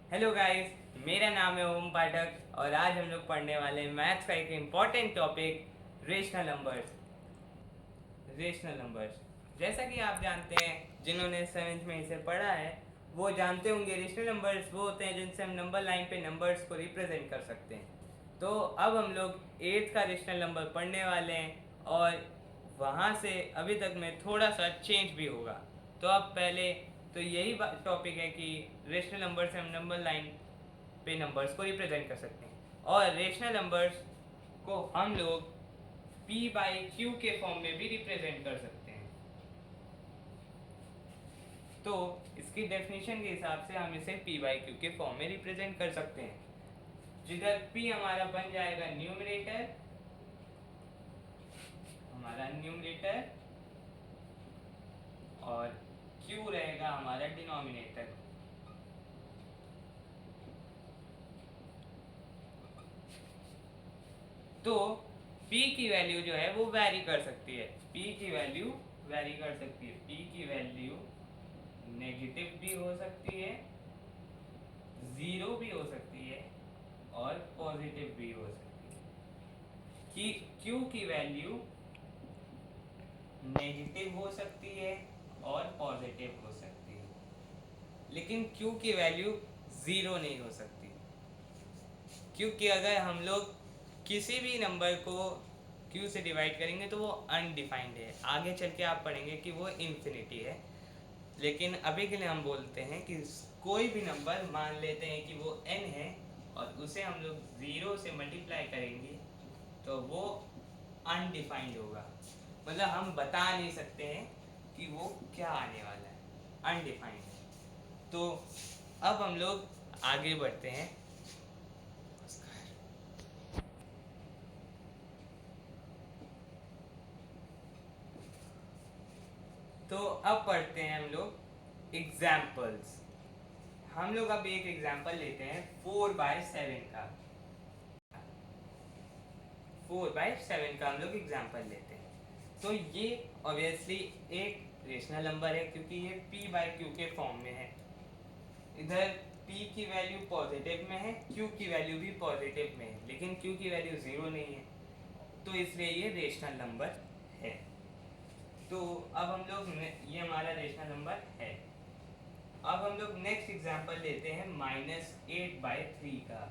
Hello guys, मेरा नाम है ओम पाठक और आज हम लोग पढ़ने वाले हैं मैथ्स का एक important topic rational numbers. Rational numbers जैसा कि आप जानते हैं, जिन्होंने सेवेंथ में इसे पढ़ा है वो जानते होंगे रेशनल नंबर्स वो होते हैं जिनसे हम नंबर लाइन पे नंबर्स को रिप्रेजेंट कर सकते हैं। तो अब हम लोग एट्थ का रेशनल नंबर पढ़ने वाले हैं और वहाँ से अभी तक में थोड़ा सा चेंज भी होगा। तो अब पहले तो यही टॉपिक है कि रेशनल नंबर से हम नंबर लाइन पे नंबर्स को रिप्रेजेंट कर सकते हैं और रेशनल नंबर्स को हम लोग p बाई क्यू के फॉर्म में भी रिप्रेजेंट कर सकते हैं। तो इसकी डेफिनेशन के हिसाब से हम इसे p बाई क्यू के फॉर्म में रिप्रेजेंट कर सकते हैं, जिधर p हमारा बन जाएगा न्यूमरेटर, और q रहेगा हमारा डिनोमिनेटर। तो p की वैल्यू जो है वो वैरी कर सकती है, p की वैल्यू वैरी कर सकती है। p की वैल्यू नेगेटिव भी हो सकती है, ज़ीरो भी हो सकती है और पॉजिटिव भी हो सकती है। कि q की वैल्यू नेगेटिव हो सकती है और पॉजिटिव हो सकती है, लेकिन q की वैल्यू ज़ीरो नहीं हो सकती, क्योंकि अगर हम लोग किसी भी नंबर को q से डिवाइड करेंगे तो वो अनडिफाइंड है। आगे चल के आप पढ़ेंगे कि वो इन्फिनिटी है, लेकिन अभी के लिए हम बोलते हैं कि कोई भी नंबर मान लेते हैं कि वो n है और उसे हम लोग ज़ीरो से मल्टीप्लाई करेंगे तो वो अनडिफाइंड होगा। मतलब हम बता नहीं सकते हैं कि वो क्या आने वाला है, अनडिफाइंड है। तो अब हम लोग आगे बढ़ते हैं। तो अब पढ़ते हैं हम लोग एग्जाम्पल्स। हम लोग अब एक एग्जाम्पल लेते हैं 4/7 का। 4/7 का हम लोग एग्जाम्पल लेते हैं। तो ये ऑब्वियसली एक रेशनल नंबर है क्योंकि ये p बाई क्यू के फॉर्म में है। इधर p की वैल्यू पॉजिटिव में है, q की वैल्यू भी पॉजिटिव में है, लेकिन q की वैल्यू ज़ीरो नहीं है, तो इसलिए ये रेशनल नंबर है। तो अब हम लोग ये हमारा रेशनल नंबर है। अब हम लोग नेक्स्ट एग्जांपल लेते हैं -8/3 का।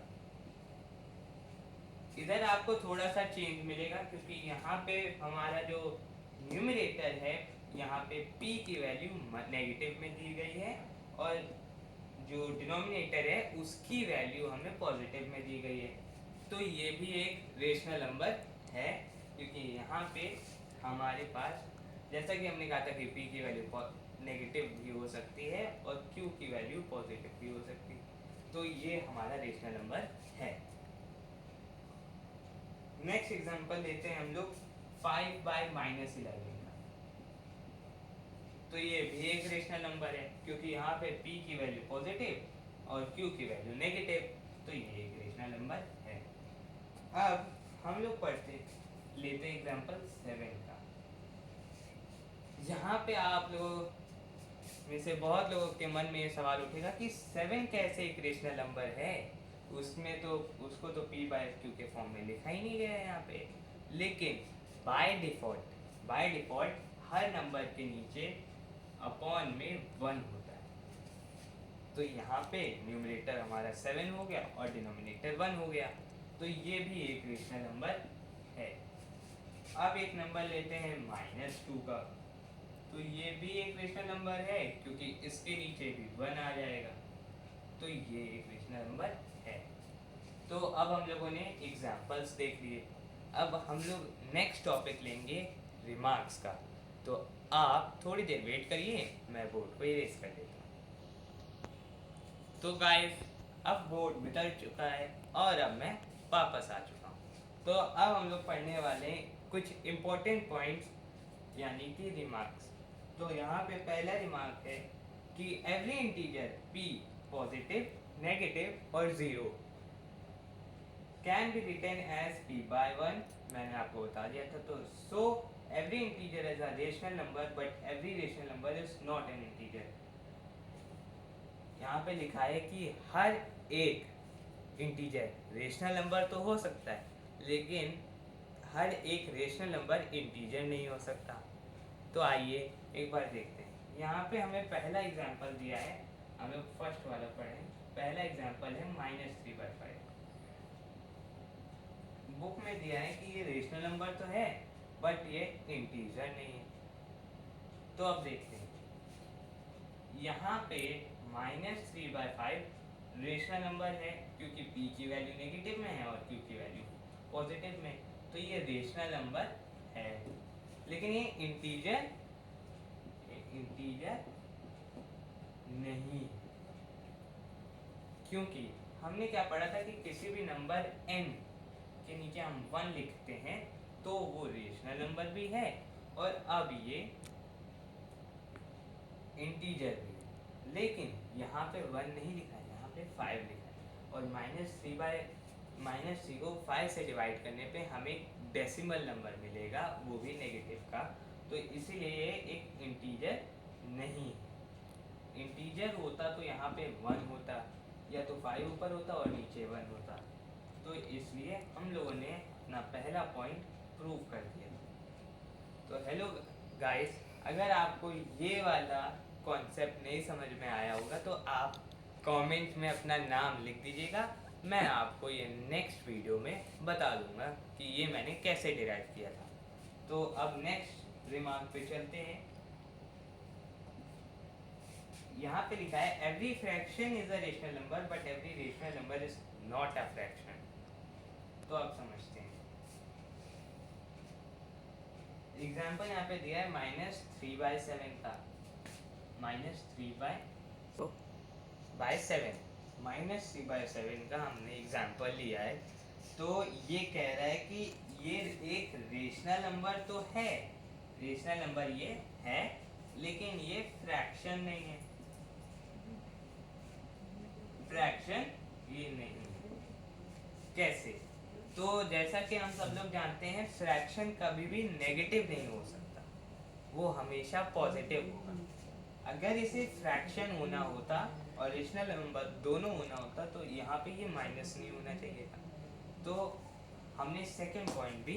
इधर आपको थोड़ा सा चेंज मिलेगा क्योंकि यहाँ पे हमारा जो न्यूमरेटर है यहाँ पे p की वैल्यू नेगेटिव में दी गई है और जो डिनोमिनेटर है उसकी वैल्यू हमें पॉजिटिव में दी गई है। तो ये भी एक रेशनल नंबर है क्योंकि यहाँ पे हमारे पास, जैसा कि हमने कहा था कि p की वैल्यू नेगेटिव भी हो सकती है और q की वैल्यू पॉजिटिव भी हो सकती है। तो ये हमारा रेशनल नंबर है। नेक्स्ट एग्जांपल लेते हैं हम लोग 5/-11 का। तो ये भी एक रेशनल नंबर है क्योंकि यहाँ पे p की वैल्यू पॉजिटिव और q की वैल्यू नेगेटिव, तो ये एक रेशनल नंबर है। अब हम लोग पढ़ते लेते हैं एग्जांपल 7 का। यहाँ पे आप लोगों में से बहुत लोगों के मन में ये सवाल उठेगा कि 7 कैसे एक रेशनल नंबर है, उसमें तो उसको तो p बाय क्यू के फॉर्म में लिखा ही नहीं गया है यहाँ पे। लेकिन बाय डिफॉल्ट हर नंबर के नीचे अपॉन में 1 होता है। तो यहाँ पे न्यूमरेटर हमारा 7 हो गया और डिनोमिनेटर 1 हो गया, तो ये भी एक रेशनल नंबर है। अब एक नंबर लेते हैं -2 का। तो ये भी एक रेशनल नंबर है क्योंकि इसके नीचे भी 1 आ जाएगा, तो ये एक रेशनल नंबर है। तो अब हम लोगों ने एग्जाम्पल्स देख लिए। अब हम लोग नेक्स्ट टॉपिक लेंगे रिमार्क्स का। तो आप थोड़ी देर वेट करिए, मैं बोर्ड को इरेज कर देता हूँ। तो गाइस, अब बोर्ड मिटल चुका है और अब मैं वापस आ चुका हूँ। तो अब हम लोग पढ़ने वाले कुछ इम्पोर्टेंट पॉइंट्स यानी कि रिमार्क्स। तो यहाँ पे पहला रिमार्क है कि every integer p positive, negative और zero can be written as p/1। मैंने आपको बता दिया था। तो so every integer is a rational number but every rational number is not an integer. यहाँ पे लिखा है कि हर एक इंटीजर रेशनल नंबर तो हो सकता है, लेकिन हर एक रेशनल नंबर इंटीजर नहीं हो सकता। तो आइए एक बार देखते हैं। यहाँ पे हमें पहला एग्जांपल दिया है, हमें फर्स्ट वाला पढ़ें। पहला एग्जांपल है -3/5। बुक में दिया है कि ये रेशनल नंबर तो है बट ये इंटीजर नहीं है। तो अब देखते हैं, यहाँ पे -3/5 रेशनल नंबर है क्योंकि p की वैल्यू नेगेटिव में है और q की वैल्यू पॉजिटिव में, तो ये रेशनल नंबर है। लेकिन ये इंटीजर नहीं, क्योंकि हमने क्या पढ़ा था कि किसी भी नंबर n के नीचे हम 1 लिखते हैं तो वो रेशनल नंबर भी है और अब ये इंटीजर भी है। लेकिन यहाँ पे 1 नहीं लिखा है, यहाँ पे 5 लिखा है और -3 को 5 से डिवाइड करने पे हमें डेसिमल नंबर मिलेगा, वो भी नेगेटिव का। तो इसीलिए ये एक इंटीजर नहीं है। इंटीजर होता तो यहाँ पे 1 होता, या तो 5 ऊपर होता और नीचे 1 होता। तो इसलिए हम लोगों ने अपना पहला पॉइंट प्रूव कर दिया। तो हेलो गाइस, अगर आपको ये वाला कॉन्सेप्ट नहीं समझ में आया होगा तो आप कमेंट में अपना नाम लिख दीजिएगा, मैं आपको ये नेक्स्ट वीडियो में बता दूंगा कि ये मैंने कैसे डिराइव किया था। तो अब नेक्स्ट रिमार्क पे चलते हैं। यहाँ पे लिखा है every fraction is a rational number but every rational number is not a fraction. तो आप समझते हैं, एग्जाम्पल यहाँ पे दिया है -3/7 का। -3/7 -3/7 का हमने एग्जाम्पल लिया है। तो ये कह रहा है कि ये एक रेशनल नंबर तो है, रेशनल नंबर ये है, लेकिन ये फ्रैक्शन नहीं है। फ्रैक्शन ये नहीं है। कैसे? तो जैसा कि हम सब लोग जानते हैं, फ्रैक्शन कभी भी नेगेटिव नहीं हो सकता, वो हमेशा पॉजिटिव होगा। अगर इसे फ्रैक्शन होना होता और रेशनल नंबर दोनों होना होता तो यहाँ पे ये माइनस नहीं होना चाहिए था। तो हमने सेकंड पॉइंट भी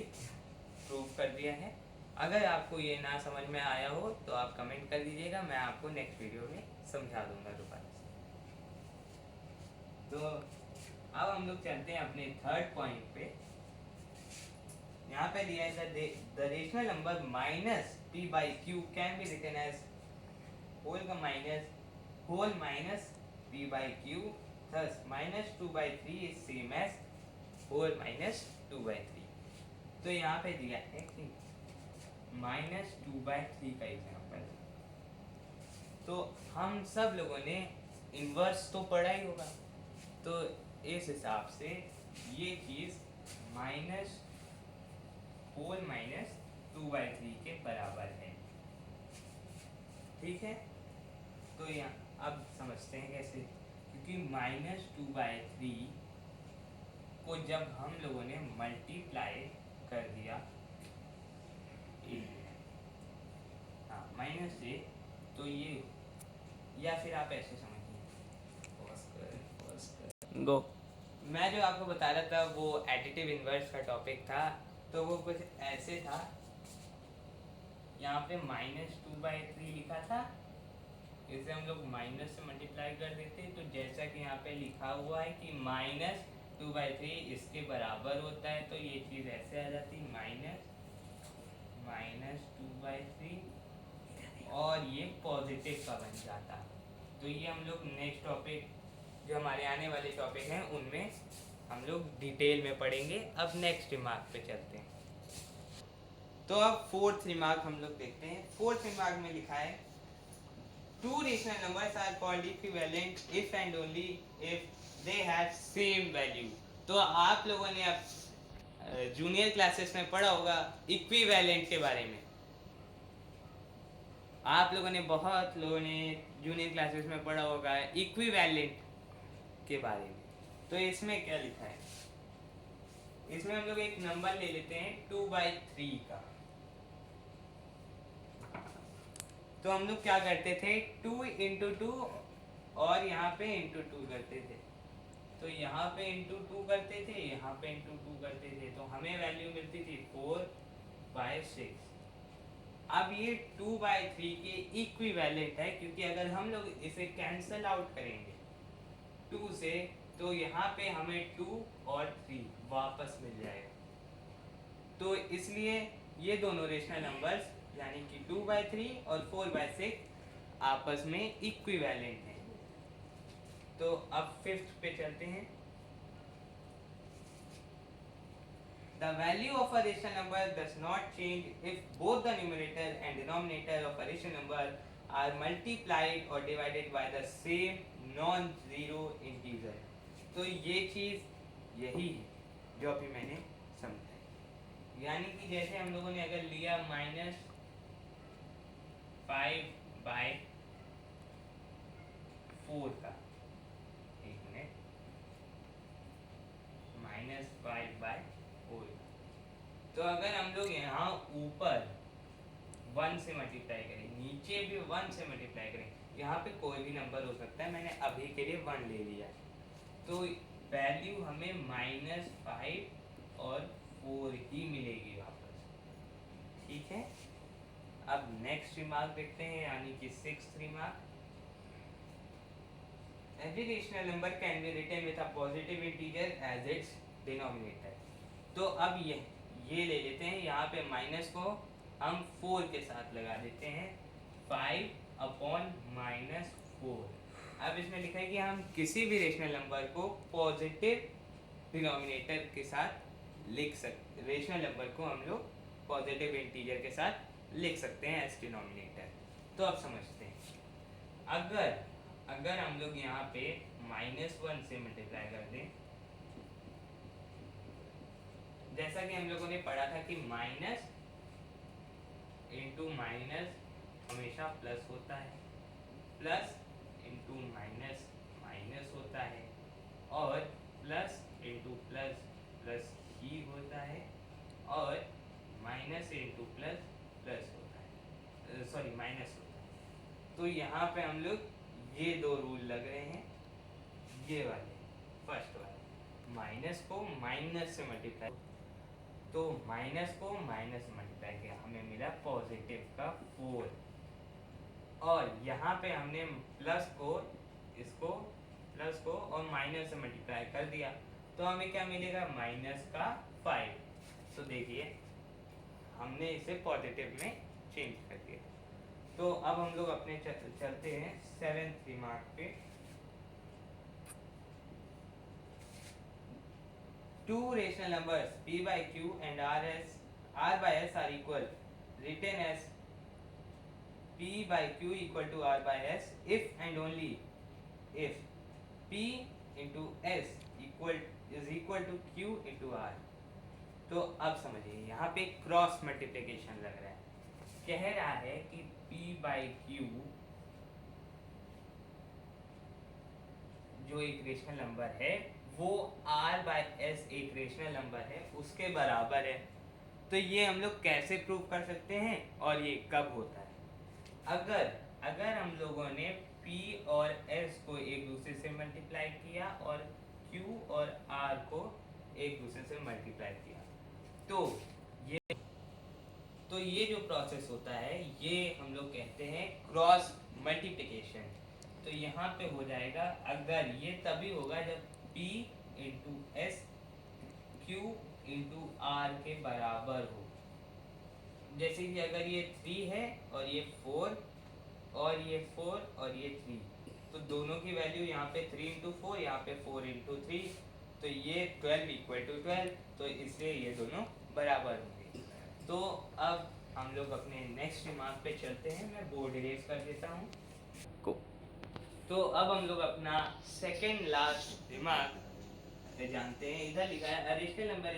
प्रूव कर दिया है। अगर आपको ये ना समझ में आया हो तो आप कमेंट कर दीजिएगा, मैं आपको नेक्स्ट वीडियो में समझा दूंगा दोबारा से। तो अब हम लोग चलते हैं अपने थर्ड पॉइंट पे। यहाँ पे दिया है the rational number -p/q can be written as whole minus p/q, thus -2/3 is same as whole -2/3। तो यहाँ पे दिया है कि -2/3 का एग्जाम्पल। तो हम सब लोगों ने इन्वर्स तो पढ़ा ही होगा, तो इस हिसाब से ये चीज़ होल -2/3 के बराबर है। ठीक है, तो यहाँ अब समझते हैं कैसे, क्योंकि -2/3 को जब हम लोगों ने मल्टीप्लाई कर दिया हाँ -से, तो ये, या फिर आप ऐसे समझिए, गो, मैं जो आपको बता रहा था वो एडिटिव इन्वर्स का टॉपिक था, तो वो कुछ ऐसे था। यहाँ पे -2/3 लिखा था, इसे हम लोग माइनस से मल्टीप्लाई कर देते, तो जैसा कि यहाँ पे लिखा हुआ है कि -2/3 इसके बराबर होता है, तो ये चीज़ ऐसे आ जाती -2/3 और ये पॉजिटिव का बन जाता। तो ये हम लोग नेक्स्ट टॉपिक जो हमारे आने वाले टॉपिक हैं उनमें हम लोग डिटेल में पढ़ेंगे। अब नेक्स्ट रिमार्क पे चलते हैं। तो अब फोर्थ रिमार्क हम लोग देखते हैं। फोर्थ रिमार्क में लिखा है two rational numbers are called equivalent if and only if they have same value. तो आप लोगों ने अब जूनियर क्लासेस में पढ़ा होगा इक्विवेलेंट के बारे में। आप लोगों ने बहुत लोगों ने जूनियर क्लासेस में पढ़ा होगा इक्विवेलेंट के बारे में। तो इसमें क्या लिखा है, इसमें हम लोग एक नंबर ले लेते हैं 2/3 का। तो हम लोग क्या करते थे, 2 × 2 और यहाँ पे इंटू 2 करते थे, तो यहाँ पे इंटू 2 करते थे, यहाँ पे इंटू 2 करते थे, तो हमें वैल्यू मिलती थी 4/6। अब ये 2/3 के इक्विवेलेंट है, क्योंकि अगर हम लोग इसे कैंसल आउट करेंगे 2 से, तो यहाँ पे हमें 2 और 3 वापस मिल जाएगा। तो इसलिए ये दोनों रेशनल नंबर्स यानी कि 2/3 और 4/6 आपस में इक्विवेलेंट हैं। तो अब फिफ्थ पे चलते हैं। The value of a rational number does not change if both the numerator and denominator of a rational number are multiplied or divided by the same non-zero integer। तो ये चीज़ यही है जो अभी मैंने समझाई। यानी कि जैसे हम लोगों ने अगर लिया -5/4 का, एक मिनट, -5/4, तो अगर हम लोग यहाँ ऊपर 1 से मल्टीप्लाई करें, नीचे भी 1 से मल्टीप्लाई करें, यहाँ पे कोई भी नंबर हो सकता है, मैंने अभी के लिए 1 ले लिया, तो वैल्यू हमें -5 और 4 ही मिलेगी वापस। ठीक है, अब नेक्स्ट रिमार्क देखते हैं, यानी कि sixth remark. Every rational number can be written with a positive integer as its denominator। तो अब ये ले लेते हैं, यहाँ पे माइनस को हम 4 के साथ लगा देते हैं, 5/-4। अब इसमें लिखा है कि हम किसी भी रेशनल नंबर को पॉजिटिव डिनोमिनेटर के साथ लिख सकते, रेशनल नंबर को हम लोग पॉजिटिव इंटीजर के साथ लिख सकते हैं एज डिनोमिनेटर। तो अब समझते हैं, अगर हम लोग यहाँ पे -1 से मल्टीप्लाई कर दें, जैसा कि हम लोगों ने पढ़ा था कि माइनस इंटू माइनस हमेशा प्लस होता है, प्लस इंटू माइनस माइनस होता है, और प्लस इंटू प्लस प्लस ही होता है, और माइनस इंटू प्लस प्लस होता है, सॉरी माइनस होता है। तो यहाँ पे हम लोग ये दो रूल लग रहे हैं, ये वाले, फर्स्ट वाले, माइनस को माइनस से मल्टीप्लाई, तो माइनस को माइनस से मल्टीप्लाई किया, हमें मिला पॉजिटिव का 4, और यहाँ पे हमने प्लस को, इसको प्लस को और माइनस से मल्टीप्लाई कर दिया, तो हमें क्या मिलेगा, माइनस का 5। तो देखिए हमने इसे पॉजिटिव में चेंज कर दिया। तो अब हम लोग अपने चलते हैं 7th रिमार्क पे। Two rational numbers p by q and r by s are equal, written as p by q equal to r by s if and only if p into s is equal to q into r। तो अब समझिए, यहाँ पे cross multiplication लग रहा है, कह रहा है कि p by q जो एक रेशनल नंबर है वो r by s एक रेशनल नंबर है, उसके बराबर है। तो ये हम लोग कैसे प्रूव कर सकते हैं और ये कब होता है, अगर हम लोगों ने p और s को एक दूसरे से मल्टीप्लाई किया और q और r को एक दूसरे से मल्टीप्लाई किया, तो ये जो प्रोसेस होता है ये हम लोग कहते हैं क्रॉस मल्टीप्लिकेशन। तो यहाँ पे हो जाएगा, अगर ये तभी होगा जब p into s q into r के बराबर हो। जैसे कि अगर ये 3 है और ये 4 और ये 4 और ये 3, तो दोनों की वैल्यू यहाँ पे 3 इंटू 4, यहाँ पे 4 इंटू 3, तो ये 12 इक्वल टू 12, तो इसलिए ये दोनों बराबर होंगे। तो अब हम लोग अपने नेक्स्ट रिमार्क पे चलते हैं, मैं बोर्ड इरेज कर देता हूँ को। तो अब हम लोग अपना सेकेंड लास्ट रिमार्क जानते हैं। इधर लिखा है, a rational number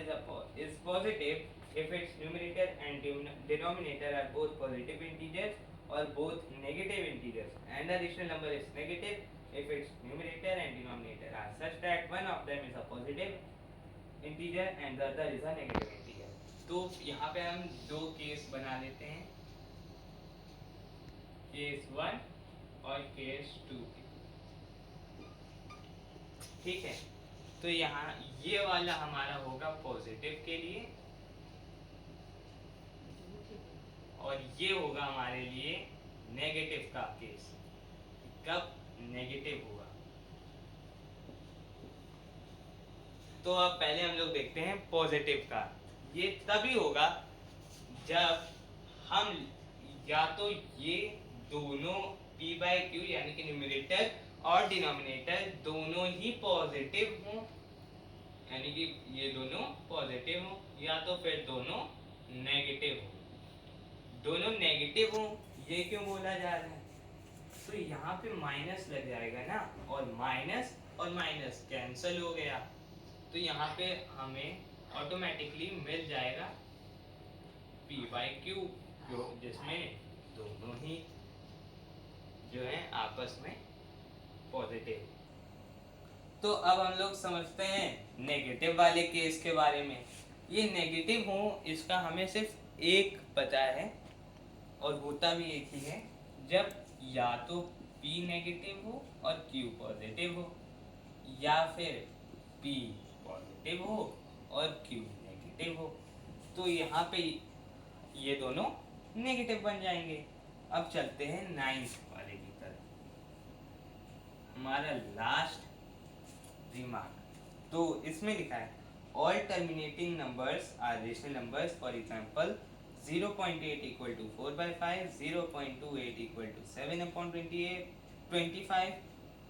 is positive if its numerator and denominator are both positive integers or both negative integers, and a rational number is negative if its numerator and denominator are such that one of them is a positive integer and the other is a negative integer। तो यहाँ पे हम दो case बना लेते हैं, case 1 और case 2। ठीक है, तो यहाँ ये वाला हमारा होगा पॉजिटिव के लिए और ये होगा हमारे लिए नेगेटिव का केस। कब नेगेटिव होगा, तो अब पहले हम लोग देखते हैं पॉजिटिव का। ये तभी होगा जब हम या तो ये दोनों p बाई क्यू यानी कि न्यूमरेटर और डिनोमिनेटर दोनों ही पॉजिटिव हों, यानी कि ये दोनों पॉजिटिव हों, या तो फिर दोनों नेगेटिव हों। दोनों नेगेटिव हों, ये क्यों बोला जा रहा है, तो यहाँ पे माइनस लग जाएगा ना, और माइनस कैंसिल हो गया, तो यहाँ पे हमें ऑटोमेटिकली मिल जाएगा p बाई क्यू, जो जिसमें दोनों ही जो है आपस में पॉजिटिव। तो अब हम लोग समझते हैं नेगेटिव वाले केस के बारे में। ये नेगेटिव हो इसका हमें सिर्फ एक पता है और होता भी एक ही है, जब या तो p नेगेटिव हो और q पॉजिटिव हो, या फिर p पॉजिटिव हो और q नेगेटिव हो, तो यहाँ पे ये दोनों नेगेटिव बन जाएंगे। अब चलते हैं 9th वाले की तरफ, हमारा लास्ट रिमार्क। तो इसमें लिखा है all terminating numbers are rational numbers, for example 0.8 equal to 4/5, 0.28 equal to 7/28, 25,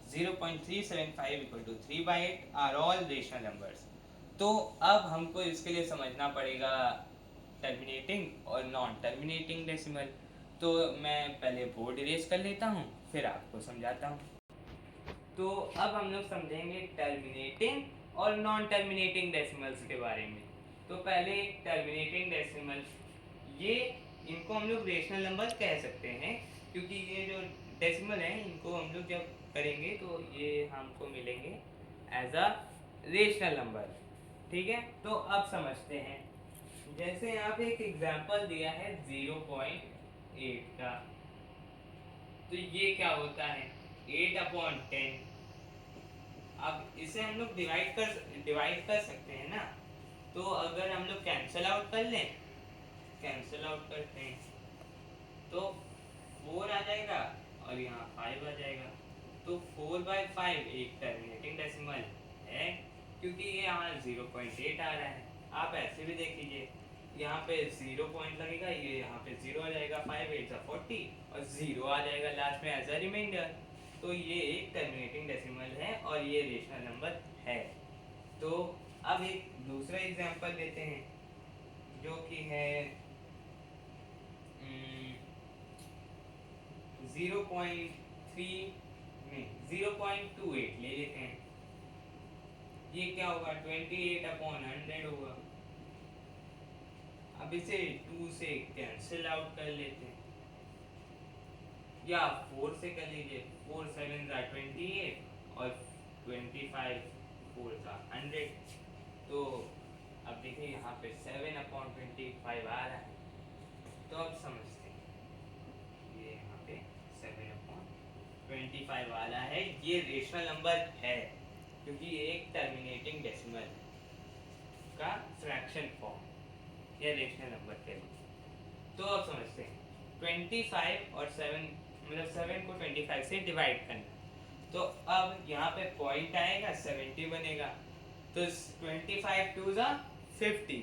0.375 equal to 3/8 are all rational numbers। तो अब हमको इसके लिए समझना पड़ेगा टर्मिनेटिंग और नॉन टर्मिनेटिंग डेसिमल। तो मैं पहले बोर्ड इरेज कर लेता हूँ, फिर आपको समझाता हूँ। तो अब हम लोग समझेंगे टर्मिनेटिंग और नॉन टर्मिनेटिंग डेसिमल्स के बारे में। तो पहले टर्मिनेटिंग डेसिमल, ये इनको हम लोग रेशनल नंबर कह सकते हैं, क्योंकि ये जो डेसिमल हैं इनको हम लोग जब करेंगे तो ये हमको मिलेंगे एज अ रेशनल नंबर। ठीक है, तो अब समझते हैं। जैसे यहाँ पे एक एग्जांपल दिया है 0.8 का, तो ये क्या होता है 8/10। अब इसे हम लोग डिवाइड कर सकते हैं ना, तो अगर हम लोग कैंसिल आउट करते हैं तो 4 आ जाएगा और यहाँ 5 आ जाएगा। तो 4/5 एक टर्मिनेटिंग डेसिमल है, क्योंकि ये यहाँ 0.8 आ रहा है। आप ऐसे भी देख लीजिए, यहाँ पे 0 पॉइंट लगेगा, ये यहाँ पे 0 आ जाएगा, 5 8 40 और 0 आ जाएगा लास्ट में एज अ रिमाइंडर। तो ये एक टर्मिनेटिंग डेसिमल है और ये रेशनल नंबर है। तो अब एक दूसरा एग्जांपल लेते हैं, जो कि है 0.28 ले लेते हैं। ये क्या होगा 28/100 होगा। अब इसे 2 से कैंसिल आउट कर लेते हैं, या 4 से कर लीजिए, 4 7 28 और 25 4 100। तो अब देखिए यहाँ पे 7/25 आ रहा है। तो अब समझते हैं, ये यहाँ पे 7/25 वाला है, ये रेशनल नंबर है, क्योंकि ये एक टर्मिनेटिंग डेसिमल का फ्रैक्शन फॉर्म या रेशनल नंबर के लिए। तो अब समझते हैं 25 और 7, मतलब 7 को 25 से डिवाइड करना। तो अब यहाँ पे पॉइंट आएगा, 70 बनेगा, तो 25 2 ज़ा 50,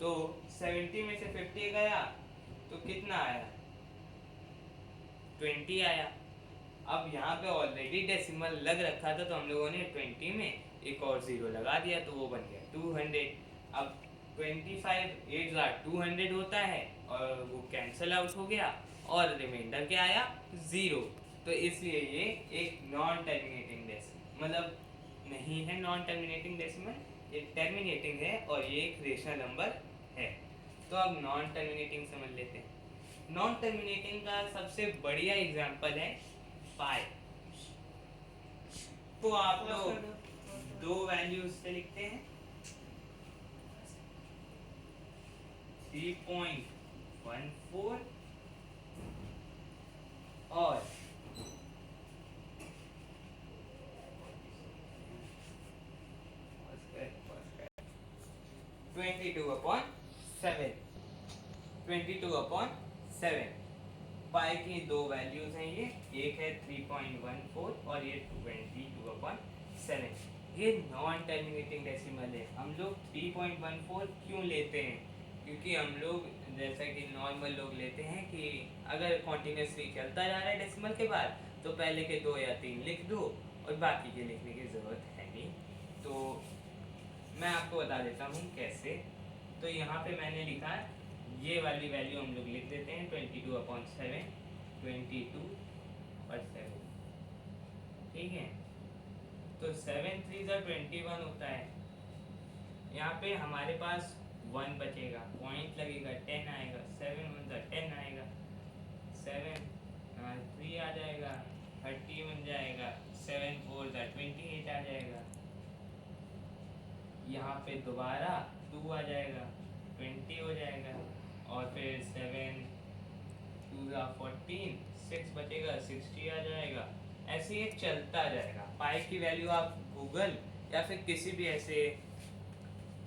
तो 70 में से 50 गया तो कितना आया 20 आया। अब यहाँ पे ऑलरेडी डेसिमल लग रखा था, तो हम लोगों ने 20 में एक और 0 लगा दिया, तो वो बन गया 200। अब 25 8 200 होता है और वो कैंसिल आउट हो गया और रिमाइंडर क्या आया 0। तो इसलिए ये एक नॉन टर्मिनेटिंग डेसिमल, मतलब नहीं है नॉन टर्मिनेटिंग डेसिमल, ये टर्मिनेटिंग है और ये एक रेशनल नंबर है। तो अब नॉन टर्मिनेटिंग समझ लेते हैं। नॉन टर्मिनेटिंग का सबसे बढ़िया एग्जांपल है पाई। तो आप लोग दो वैल्यूज से लिखते हैं 3.14 और 22/7, 22/7। पाई की दो वैल्यूज हैं ये, एक है 3.14 और ये 22/7। ये नॉन टर्मिनेटिंग डेसिमल है। हम लोग 3.14 क्यों लेते हैं? क्योंकि हम लोग जैसा कि नॉर्मल लोग लेते हैं कि अगर कॉन्टिन्यूसली चलता जा रहा है डेसिमल के बाद तो पहले के 2 या 3 लिख दो और बाकी के लिखने की ज़रूरत है नहीं। तो मैं आपको बता देता हूँ कैसे। तो यहाँ पे मैंने लिखा है, ये वाली वैल्यू हम लोग लिख देते हैं 22/7, 22/7, ठीक है। तो 7 3 21 होता है। यहाँ पे हमारे पास 1 बचेगा, पॉइंट लगेगा, 10 आएगा, 7 1 10 आएगा, 7 3 आ जाएगा, 30 बन जाएगा, 7 4 28 आ जाएगा। यहाँ पे दोबारा 2 आ जाएगा, 20 हो जाएगा, और फिर 7 2 14, 6 बचेगा, 60 आ जाएगा। ऐसे ये चलता जाएगा। पाई की वैल्यू आप गूगल या फिर किसी भी ऐसे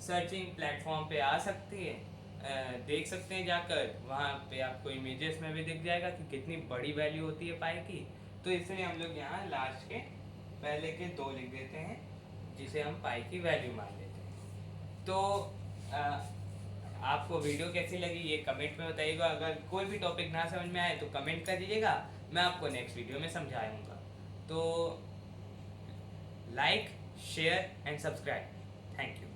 सर्चिंग प्लेटफॉर्म पे आ सकती है, देख सकते हैं जाकर, वहाँ पे आपको इमेजेस में भी दिख जाएगा कि कितनी बड़ी वैल्यू होती है पाई की। तो इसलिए हम लोग यहाँ लास्ट के पहले के 2 लिख देते हैं, जिसे हम पाई की वैल्यू मान लेते हैं। तो आपको वीडियो कैसी लगी ये कमेंट में बताइएगा। अगर कोई भी टॉपिक ना समझ में आए तो कमेंट कर दीजिएगा, मैं आपको नेक्स्ट वीडियो में समझाऊंगा। तो like, share and subscribe. Thank you.